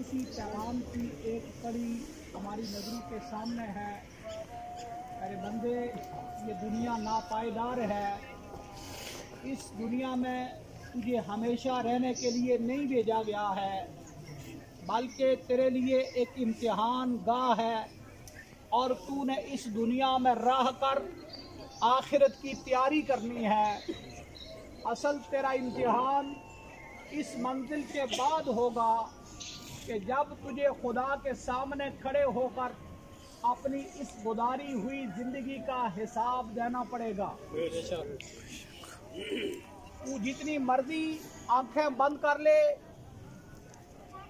इसी पैगाम की एक कड़ी हमारी नजरों के सामने है। अरे बंदे, ये दुनिया नापायदार है। इस दुनिया में तुझे हमेशा रहने के लिए नहीं भेजा गया है, बल्कि तेरे लिए एक इम्तिहान गाह है और तूने इस दुनिया में रह कर आखिरत की तैयारी करनी है। असल तेरा इम्तिहान इस मंजिल के बाद होगा कि जब तुझे खुदा के सामने खड़े होकर अपनी इस गुजारी हुई जिंदगी का हिसाब देना पड़ेगा। तू जितनी मर्जी आंखें बंद कर ले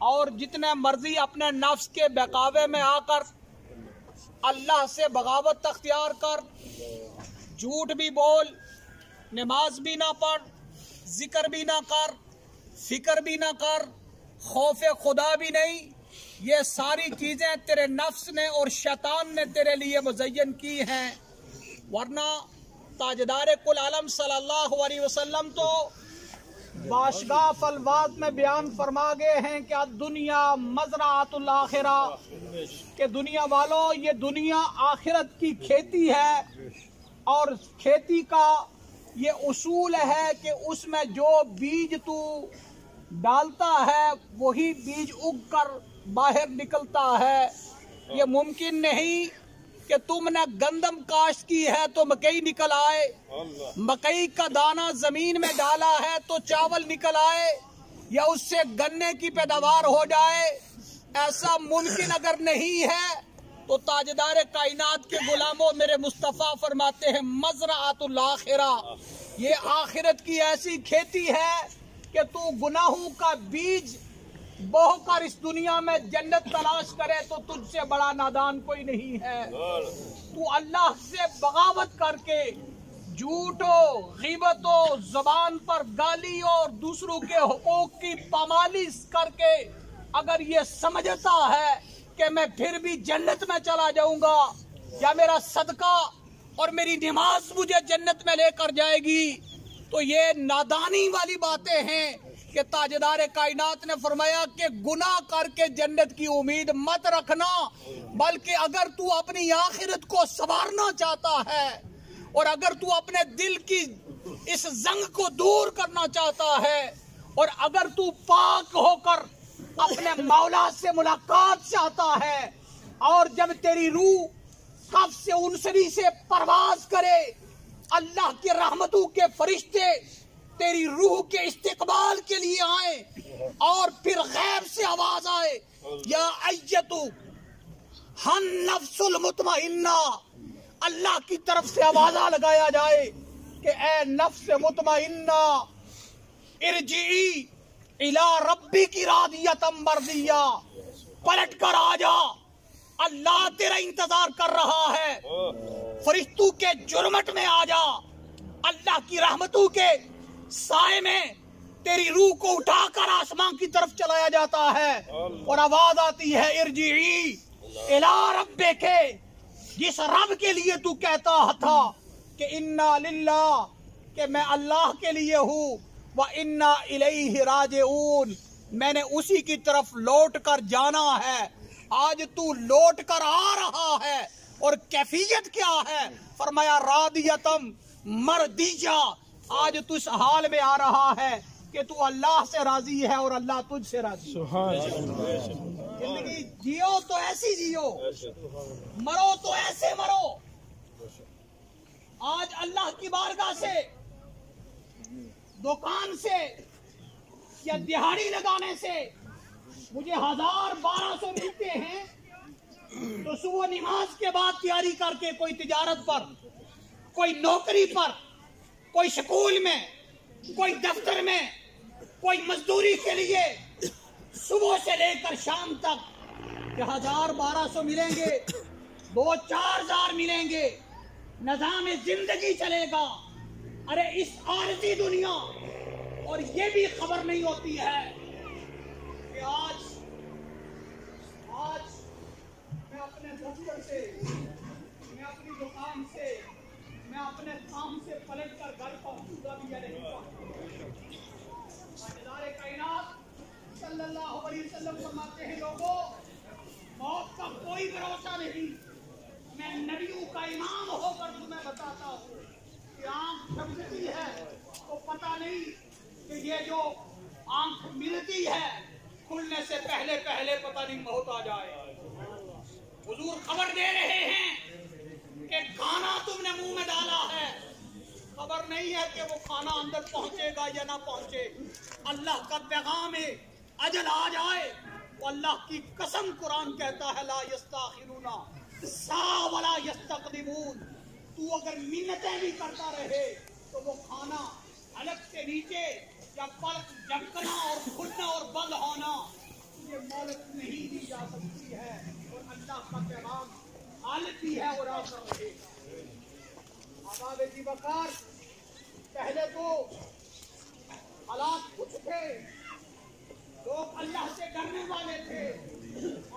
और जितने मर्जी अपने नफ्स के बहकावे में आकर अल्लाह से बगावत अख्तियार कर, झूठ भी बोल, नमाज भी ना पढ़, जिक्र भी ना कर, फिक्र भी ना कर, खौफ खुदा भी नहीं, ये सारी चीजें तेरे नफ्स ने और शैतान ने तेरे लिए मुज़य्यन की हैं। वरना ताजदार कुल आलम सल्लल्लाहु अलैहि वसल्लम तो बाशगाह फलवाद में बयान फरमा गए हैं कि दुनिया मज़राअतुल आखिरा, के दुनिया वालों, ये दुनिया आखिरत की खेती है और खेती का ये उसूल है कि उसमें जो बीज तू डालता है वही बीज उग कर बाहर निकलता है। ये मुमकिन नहीं कि तुमने गंदम काश्त की है तो मकई निकल आए, मकई का दाना जमीन में डाला है तो चावल निकल आए या उससे गन्ने की पैदावार हो जाए। ऐसा मुमकिन अगर नहीं है तो ताजदार कायनात के गुलामों, मेरे मुस्तफ़ा फरमाते हैं मज़राअतुल आखिरा, ये आखिरत की ऐसी खेती है कि तू गुनाहों का बीज बोह कर इस दुनिया में जन्नत तलाश करे तो तुझसे बड़ा नादान कोई नहीं है। तू अल्लाह से बगावत करके झूठो, ग़ीबतो, ज़बान पर गाली और दूसरों के हुकूक की पामाली करके अगर ये समझता है कि मैं फिर भी जन्नत में चला जाऊंगा या मेरा सदका और मेरी नमाज मुझे जन्नत में लेकर जाएगी, तो ये नादानी वाली बातें हैं कि ताजदार कायनात ने फरमाया कि गुनाह करके जन्नत की उम्मीद मत रखना, बल्कि अगर तू अपनी आखिरत को संवारना चाहता है और अगर तू अपने दिल की इस जंग को दूर करना चाहता है और अगर तू पाक होकर अपने मौला से मुलाकात चाहता है और जब तेरी रूह कफ से उनसरी से परवाज करे, अल्लाह के रहमतों के फरिश्ते तेरी रूह के इस्तिकबाल के लिए आए और फिर गैब से आवाज आए, या अय्यतु हन नफ्सुल मुतमइन्ना, अल्लाह की तरफ से आवाजा लगाया जाए कि ए नफ्स मुतमइन्ना इरजी इला रब्बी की रादियतम मर्दिया, पलट कर आ जा, अल्लाह तेरा इंतजार कर रहा है। फरिश्तों के जुर्मट में आ जा, अल्लाह की रहमतों के साए में तेरी रूह को उठाकर आसमान की तरफ चलाया जाता है और आवाज आती है इरजी इला रब्बे के, जिस रब के लिए तू कहता था कि इन्ना लिल्लाह, कि मैं अल्लाह के लिए हूँ, व इन्ना इलैहि राजिऊन, मैंने उसी की तरफ लौट कर जाना है। आज तू लौट कर आ रहा है और कैफियत क्या है? फरमाया रादियतम मर्दिया, आज तू इस हाल में आ रहा है कि तू अल्लाह से राजी है और अल्लाह तुझसे राजी। जिंदगी जियो तो ऐसी जियो, मरो तो ऐसे मरो। आज अल्लाह की बारगाह से, दुकान से या दिहाड़ी लगाने से मुझे 1000-1200 मिलते हैं, तो सुबह नमाज के बाद तैयारी करके कोई तिजारत पर, कोई नौकरी पर, कोई स्कूल में, कोई दफ्तर में, कोई मजदूरी के लिए सुबह से लेकर शाम तक 1000-1200 मिलेंगे, 2-4 हजार मिलेंगे, निजाम जिंदगी चलेगा। अरे इस आरज़ी दुनिया, और ये भी खबर नहीं होती है कि आज मैं अपने दफ्तर से, मैं अपनी दुकान से, मैं अपने काम से पलट कर घर पहुंचूंगा भी या नहीं पहुंचूंगा। ताजदार कायनात सल्लल्लाहु अलैहि वसल्लम फरमाते हैं लोगों, मौत का कोई भरोसा नहीं। मैं नबियों का इमाम होकर तुम्हें बताता हूँ कि आंख झपकती है तो पता नहीं कि ये जो आंख मिलती है खुलने से पहले पहले पता नहीं मौत आ जाए। हुजूर खबर दे रहे हैं कि खाना तुमने मुंह में डाला है, खबर नहीं है कि वो खाना अंदर पहुंचेगा या ना पहुंचे। अल्लाह का पैगाम है, अजल आ जाए तो अल्लाह की कसम कुरान कहता है ला यस्ताखिरूना सा वला यस्तक़दिमून। तू अगर मिन्नतें भी करता रहे तो वो खाना हलक से नीचे या पलक झपकना और खुलना और बंद होना ये मोहलत नहीं दी जा सकती है। और अल्लाह का पैगाम हालत ही है और आकर रहेगा। आबाद जी बकार पहले तो हालात कुछ थे, लोग अल्लाह से डरने वाले थे।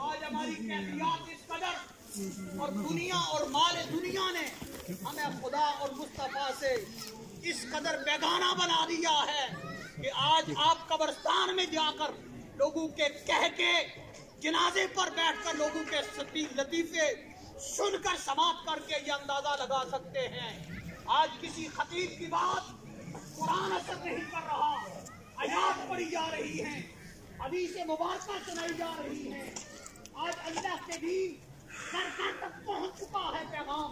आज हमारी कैफियत इस कदर और दुनिया और माल दुनिया ने हमें खुदा और मुस्तफा से इस कदर बेगाना बना दिया है कि आज आप कब्रिस्तान में जाकर लोगों के कह के जनाजे पर बैठकर लोगों के लतीफे सुनकर समाप्त करके ये अंदाजा लगा सकते हैं। आज किसी खतीब की बात कुरान असर नहीं कर रहा, आयात पढ़ी जा रही है, हदीस मुबारक सुनाई जा रही है। आज अल्लाह के दीन घर तक पहुंच चुका है पैगाम,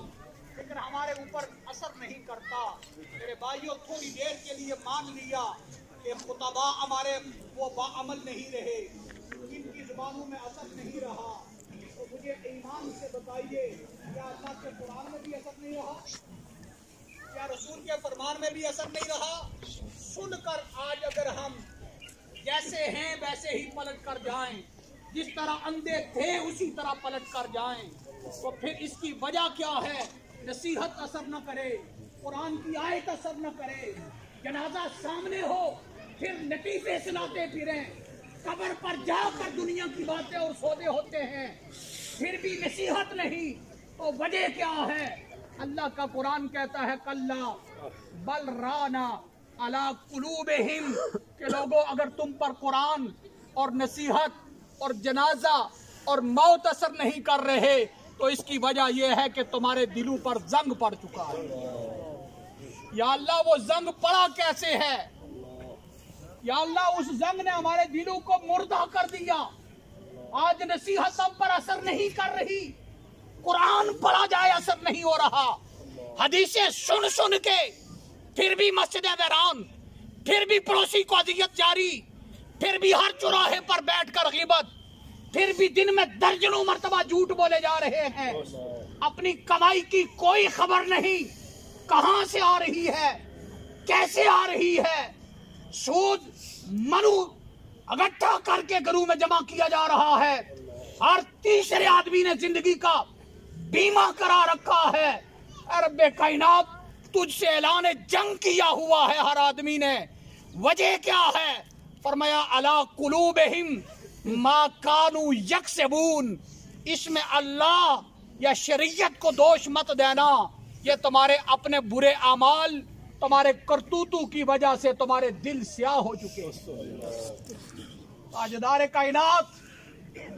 लेकिन हमारे ऊपर असर नहीं करता। मेरे भाइयों, थोड़ी देर के लिए मान लिया कि खुतबा हमारे वो बाअमल नहीं रहे, इनकी जुबानों में असर नहीं रहा, तो मुझे ईमान से बताइए क्या अल्लाह के कुरान में भी असर नहीं रहा? क्या रसूल के फरमान में भी असर नहीं रहा? सुनकर आज अगर हम जैसे हैं वैसे ही पलट कर जाएं, जिस तरह अंधे थे उसी तरह पलट कर जाएं, तो फिर इसकी वजह क्या है? नसीहत असर न करे, कुरान की आयत असर न करे, जनाजा सामने हो फिर लतीफे सुनाते फिरें, कब्र पर जाकर दुनिया की बातें और सौदे होते हैं, फिर भी नसीहत नहीं, तो वजह क्या है? अल्लाह का कुरान कहता है कल्ला बल राना अला कुलूबिहिम, के लोगों अगर तुम पर कुरान और नसीहत और जनाजा और मौत असर नहीं कर रहे तो इसकी वजह यह है कि तुम्हारे दिलों पर जंग पड़ चुका है। या अल्लाह, वो जंग पड़ा कैसे है? या अल्लाह, उस जंग ने हमारे दिलों को मुर्दा कर दिया। आज नसीहत हम पर असर नहीं कर रही, कुरान पढ़ा जाए असर नहीं हो रहा, हदीसें सुन सुन के फिर भी मस्जिदें वैरान, फिर भी पड़ोसी को अजियत जारी, फिर भी हर चौराहे पर बैठकर गिबत, फिर भी दिन में दर्जनों मर्तबा झूठ बोले जा रहे हैं। अपनी कमाई की कोई खबर नहीं, कहां से आ रही है, कैसे आ रही है। सूद मनु इकट्ठा करके घरों में जमा किया जा रहा है। हर तीसरे आदमी ने जिंदगी का बीमा करा रखा है। रब्बे कायनात, तुझसे ऐलान जंग किया हुआ है हर आदमी ने। वजह क्या है? फरमाया अला कुलूबिहिम मा कानू यक्सबून। इसमें अल्लाह या शरीयत को दोष मत देना, ये तुम्हारे अपने बुरे अमाल, तुम्हारे करतूतों की वजह से तुम्हारे दिल स्याह हो चुके हैं। ताजदार कायनात,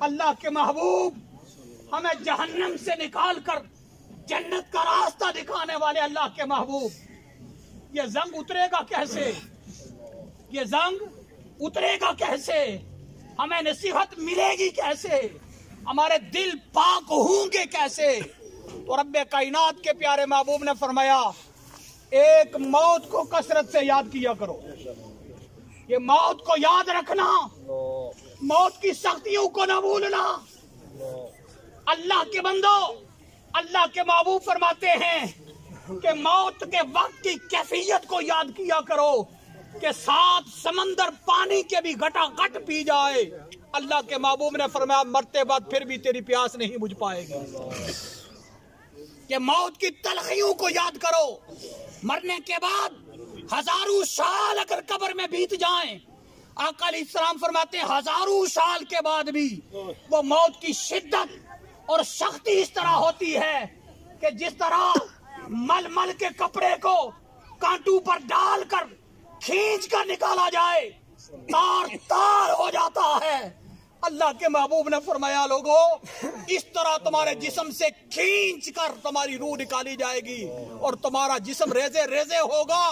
अल्लाह के महबूब, हमें जहन्नम से निकाल कर जन्नत का रास्ता दिखाने वाले अल्लाह के महबूब, ये जंग उतरेगा कैसे? ये जंग उतरेगा कैसे? हमें नसीहत मिलेगी कैसे? हमारे दिल पाक होंगे कैसे? तो रब्बे कायनात के प्यारे महबूब ने फरमाया, एक मौत को कसरत से याद किया करो। ये मौत को याद रखना, मौत की सख्तियों को न भूलना। अल्लाह के बंदो, अल्लाह के महबूब फरमाते हैं कि मौत के वक्त की कैफियत को याद किया करो कि 7 समंदर पानी के भी घटाघट पी जाए, अल्लाह के महबूब ने फरमाया मरते बाद फिर भी तेरी प्यास नहीं बुझ पाएगी। कि मौत की तलखियों को याद करो। मरने के बाद हजारों साल अगर कब्र में बीत जाएं, आका अलैहिस्सलाम फरमाते हैं हजारों साल के बाद भी वो मौत की शिद्दत और सख्ती इस तरह होती है कि जिस तरह मलमल के कपड़े को कांटों पर डालकर खींच कर निकाला जाए, तार तार हो जाता है। अल्लाह के महबूब ने फरमाया, लोगों इस तरह तुम्हारे जिस्म से खींच कर तुम्हारी रूह निकाली जाएगी और तुम्हारा जिस्म रेजे रेजे होगा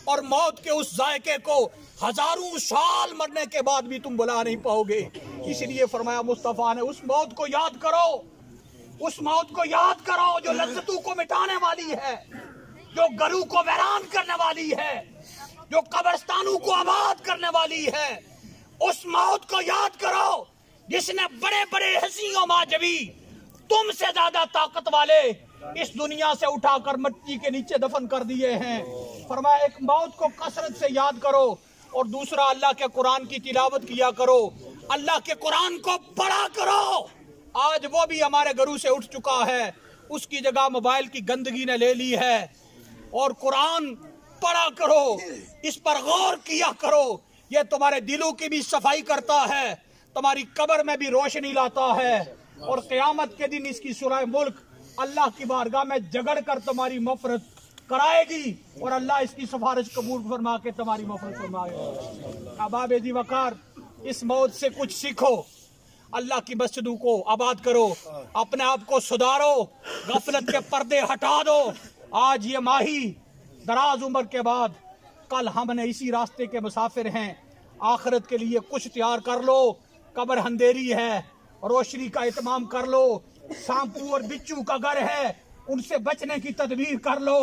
और मौत के उस जायके को हजारों साल मरने के बाद भी तुम बुला नहीं पाओगे। इसलिए फरमाया मुस्तफा ने, उस मौत को याद करो, उस मौत को याद करो जो लज्जतों को मिटाने वाली है, जो गरू को वैरान करने वाली है, जो कब्रिस्तानों को आबाद करने वाली है। उस मौत को याद करो जिसने बड़े बड़े हसी और माजवी तुमसे ज्यादा ताकत वाले इस दुनिया से उठाकर मिट्टी के नीचे दफन कर दिए हैं। फरमाया एक मौत को कसरत से याद करो और दूसरा अल्लाह के कुरान की तिलावत किया करो, अल्लाह के कुरान को पढ़ा करो। आज वो भी हमारे घरों से उठ चुका है, उसकी जगह मोबाइल की गंदगी ने ले ली है। और कुरान पढ़ा करो, इस पर गौर किया करो, ये तुम्हारे दिलों की भी सफाई करता है, तुम्हारी कब्र में भी रोशनी लाता है और क़यामत के दिन इसकी सूरह मुल्क अल्लाह की बारगाह में जगड़ कर तुम्हारी मफ़रत कराएगी और अल्लाह इसकी सिफारिश कबूल फरमा के तुम्हारी मफ़रत फरमाएगा। अहबाब जी वकार, इस मौत से कुछ सीखो, अल्लाह की मस्जिदों को आबाद करो, अपने आप को सुधारो, गफलत के पर्दे हटा दो। आज ये माही दराज उम्र के बाद कल हमने इसी रास्ते के मुसाफिर हैं। आखिरत के लिए कुछ तैयार कर लो, कब्र अंधेरी है, रोशनी का इत्माम कर लो। सांपू और बिच्छू का घर है, उनसे बचने की तदबीर कर लो।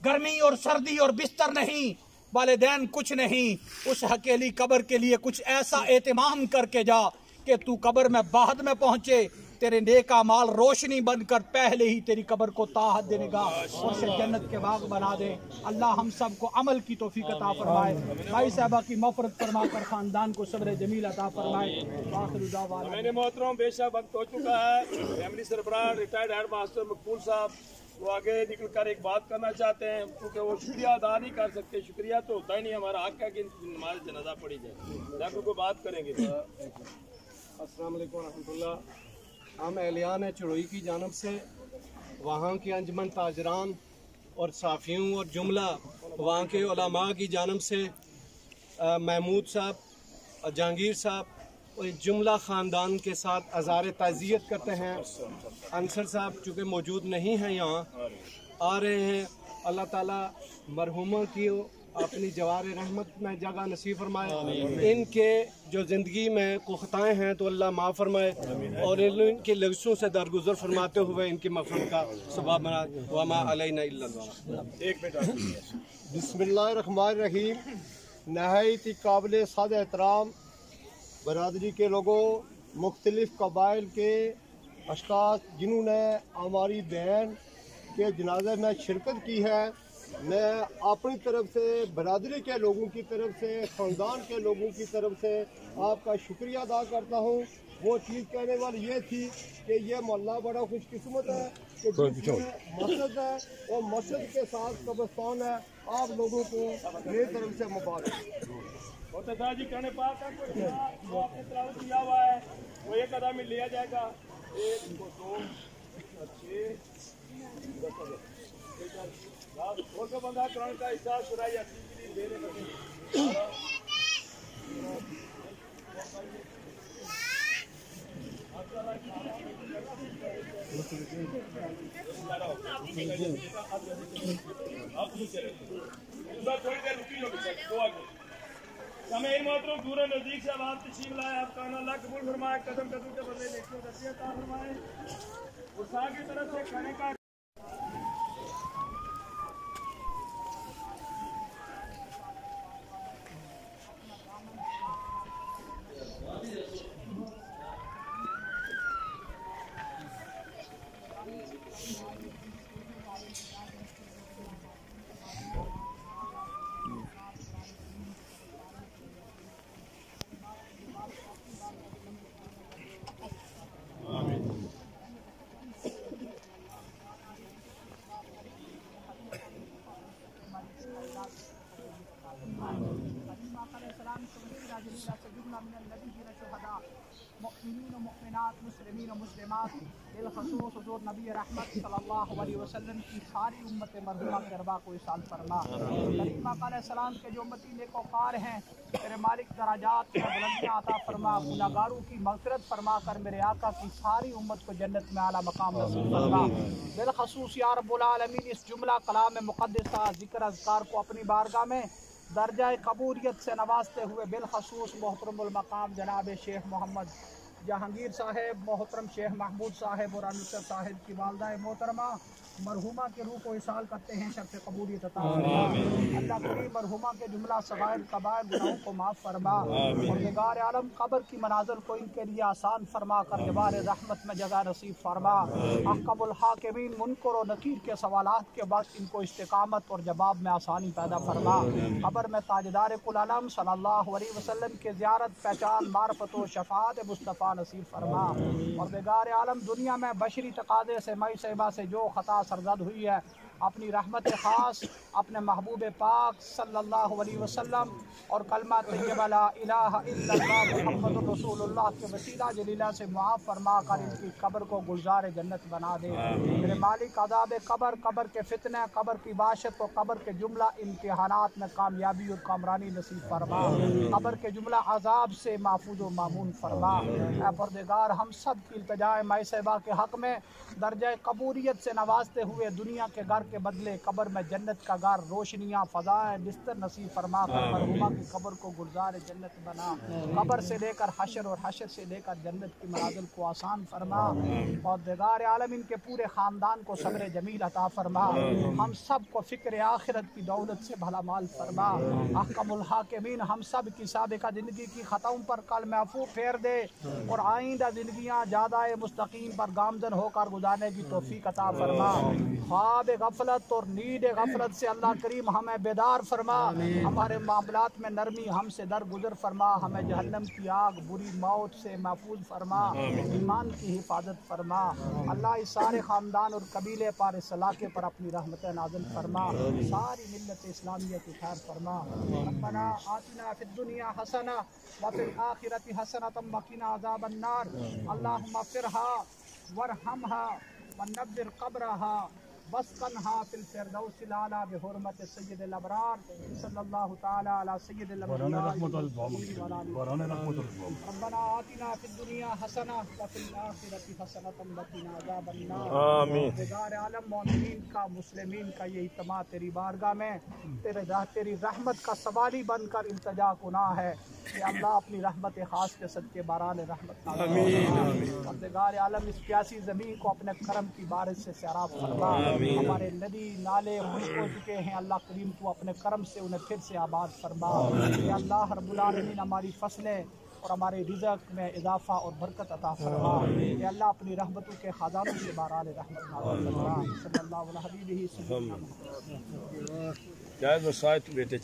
गर्मी और सर्दी और बिस्तर नहीं, वालिदैन कुछ नहीं, उस अकेली कब्र के लिए कुछ ऐसा एहतमाम करके जा कि तू कब्र में बाद में पहुंचे, तेरे नेक अमाल रोशनी बनकर पहले ही तेरी कब्र को ताहत देने का और से जन्नत के बाग बना दे। अल्लाह हम सब को अमल की तौफीक अता फरमाए, भाई साहबा की मफरत फरमा कर खानदान को सब्र जमील अता फरमाए। मैंने मोहतरम बेशक वक्त हो चुका है। फैमिली सरबराह रिटायर्ड हेड मास्टर मकबूल साहब वो आगे निकल कर एक बात करना चाहते हैं, क्योंकि वो शुक्रिया अदा नहीं कर सकते। शुक्रिया तो होता ही नहीं, हमारा हक है कि नमाज जनाजा पड़ी जाए, जब कोई बात करेंगे। अस्सलाम वालेकुम रहमतुल्लाह। हम एहलियान चड़ोई की जानब से वहाँ के अंजमन ताजरान और साफ़ियों और जुमला वहाँ के उलमा की जानब से महमूद साहब, जहांगीर साहब और जुमला ख़ानदान के साथ अज़ार ताज़ियत करते हैं। अंसर साहब चूँकि मौजूद नहीं हैं, यहाँ आ रहे हैं। अल्लाह ताला मरहुमा की अपनी जवार रहमत में जगह नसीब फरमाए। इनके जो ज़िंदगी में को ख़ताएँ हैं तो अल्लाह माफ़ फरमाए और इनके लफ्ज़ों से दरगुजर फरमाते हुए इनकी मग़फ़िरत का सबब बना। वमा अलैना इल्ला अल-बलाग। एक बेटा बिस्मिल्लाहिर्रहमानिर्रहीम। नहायत काबिल साद एहतराम बरादरी के लोगों, मुख्तलिफ़ कबाइल के अशख़ास जिन्होंने हमारी बहन के जनाजे में शिरकत की है, मैं अपनी तरफ से, बरादरी के लोगों की तरफ से, ख़ानदान के लोगों की तरफ से आपका शुक्रिया अदा करता हूँ। वो चीज़ कहने वाली ये थी कि ये मोहल्ला बड़ा खुशकिस्मत है कि जिसमें मस्जिद है और मस्जिद के साथ कब्रिस्तान है। आप लोगों को मेरी तरफ से मुबारक। और जी कहने पाक है कोई जो आपने तलावत किया हुआ है वो एक अदा में लिया जाएगा। 1 2 6 और का बंदा कुरान का हिस्सा सुराई के लिए दे रहे हैं। थोड़ी देर रुकी लो तो आगे हमें मोहतरम दूर नजदीक से आप तशरीफ लाए, आपका अल्लाह कबूल फरमाए, कदम कदम के बदले देखो दसिया फरमाए। उसा की तरफ से खाने का मुमिनीन व मुमिनात, मुस्लिमीन व मुस्लिमात, बिलखसूस हुजूर नबी रहमत सल्लल्लाहु अलैहि वसल्लम की सारी उम्मत मरहूमा के अरबा को इरशाद फरमा। करीम आका अलैहिस्सलाम के जो उम्मती नेकोकार हैं, तेरे मालिक दराजात में बुलंदियाँ अता फरमा, गुनाहगारों की मग़फ़िरत फरमा कर मेरे आका की सारी उम्मत को जन्नत में आला मकाम नसीब फरमा। बिलखसूस या रब्बुल आलमीन इस जुमला कलाम मुक़द्दसा ज़िक्र अज़कार को अपनी बारगाह में दर्जा कबूलियत से नवाजते हुए बिलखसूस मोहतरमुल मकाम जनाब शेख मोहम्मद जहांगीर साहब, मोहतरम शेख महमूद साहब और अनुसर साहब की वालदा मोहतरमा मरहुमा के रूह को इसाल करते हैं, शर्फ कबूलियत अता फरमा। अल्लाह करीम मरहुमा के जुमला सगायर कबायर गुनाहों को माफ़ फरमा और निगार आलम कब्र की मनाज़िल को इनके लिए आसान फरमा कर जवार रहमत में जगह नसीब फरमा। अहकमुल हाकिमीन मुनकर और नकीर के सवालात के वक्त इनको इस्तिकामत और जवाब में आसानी पैदा फरमा। कब्र में ताजदार कुल आलम सल्लल्लाहु अलैहि वसल्लम के ज़ियारत, पहचान, मारफत व शफ़ाअत मुस्तफ़ा नसीब फरमा और निगार आलम दुनिया में बशरी तकाज़े से मई सैबा से जो ख़ता सरजद हुई है, अपनी रहमत ख़ास अपने महबूब पाक सल्लल्लाहु अलैहि वसल्लम और कलमा तय्यबा ला इलाहा इल्लल्लाह मुहम्मदुर रसूलुल्लाह के वसीला जलीला से मुआफ़ फरमा कर इनकी कब्र को गुलजार जन्नत बना दे। मेरे मालिक अज़ाब कब्र, कब्र के फितने, कब्र की बाशत और कब्र के जुमला इम्तिहानात में कामयाबी और कामरानी नसीब फरमा। कब्र के जुमला अज़ाब से महफूज व मामून फरमा। ऐ परदिगार हम सब की इल्तिजाए माई साहिबा के हक़ में दर्जा कबूलियत से नवाजते हुए दुनिया के घर के बदले कब्र में जन्नत का घर, रोशनियाँ, फ़ज़ाएँ, बिस्तर नसीब फरमा कर मरहुमा की कब्र को गुलजार जन्नत बना। कब्र से लेकर हशर और हशर से लेकर जन्नत की मनाज़िल को आसान फरमा और दिगार आलम इनके पूरे ख़ानदान को सब्र जमील अता फरमा। हम सब को फ़िक्र आखिरत की दौलत से भला माल फरमा। अहकमुल हाकिमीन हम सब की साबिक़ा ज़िंदगी की ख़ताओं पर कल महफूज़ फेर दे और आइंदा ज़िंदगियाँ ज़्यादा मुस्तकीम पर गामज़न होकर गुजारने की तौफ़ीक़ अता फरमा। ख्वाब गफलत और नींद गफलत से अल्लाह करीम हमें बेदार फरमा। हमारे मामलात में नरमी हमसे दरगुजर फरमा। हमें जहन्नम की आग, बुरी मौत से महफूज फरमा। ईमान की हिफाजत फरमा। अल्लाह इस सारे ख़ानदान और कबीले पर, इस इलाके पर अपनी रहमत नाज़िल फरमा। सारी मिल्लत इस्लामिया की खैर फरमा। रब्बना आतिना फिद दुनिया हसना व फिल आखिरति हसनतम व क़िना अज़ाबन्नार। अल्लाहुम्मा फ़िरहा वरहमहा वनव्विर क़ब्रहा वस्कनहा फिल फ़िरदौसिल आला बिहुर्मति सय्यिदिल अबरार सल्लल्लाहु तआला अला सय्यिदिल अंबिया रब्बना आतिना फिद दुनिया हसना व फिल आखिरति हसनतम व क़िना अज़ाबन्नार। आमीन। दिगार आलम मोमिनीन का, मुस्लिमीन का ये इत्तमा तेरी बारगाह में तेरी रहमत का सवाली बनकर इल्तिजा गुनाह है कि अल्लाह अपनी रहमत ख़ास के सदके बारान रहमत और दिगार आलम इस प्यासी ज़मीन को अपने करम की बारिश से सैराब फरमा। हमारे नदी नाले खुश्क हो चुके हैं, अल्लाह करीम तू अपने करम से उन्हें फिर से आबाद फरमा। या अल्लाह रब्बुल आलमीन हमारी फसलें और हमारे रिज़्क़ में इजाफ़ा और बरकत अता फरमा। या अल्लाह अपनी रहमतों के ख़ज़ानों से बारान रहमत नाज़िल फरमा। सल्लल्लाहु अलैहि वसल्लम। बेटे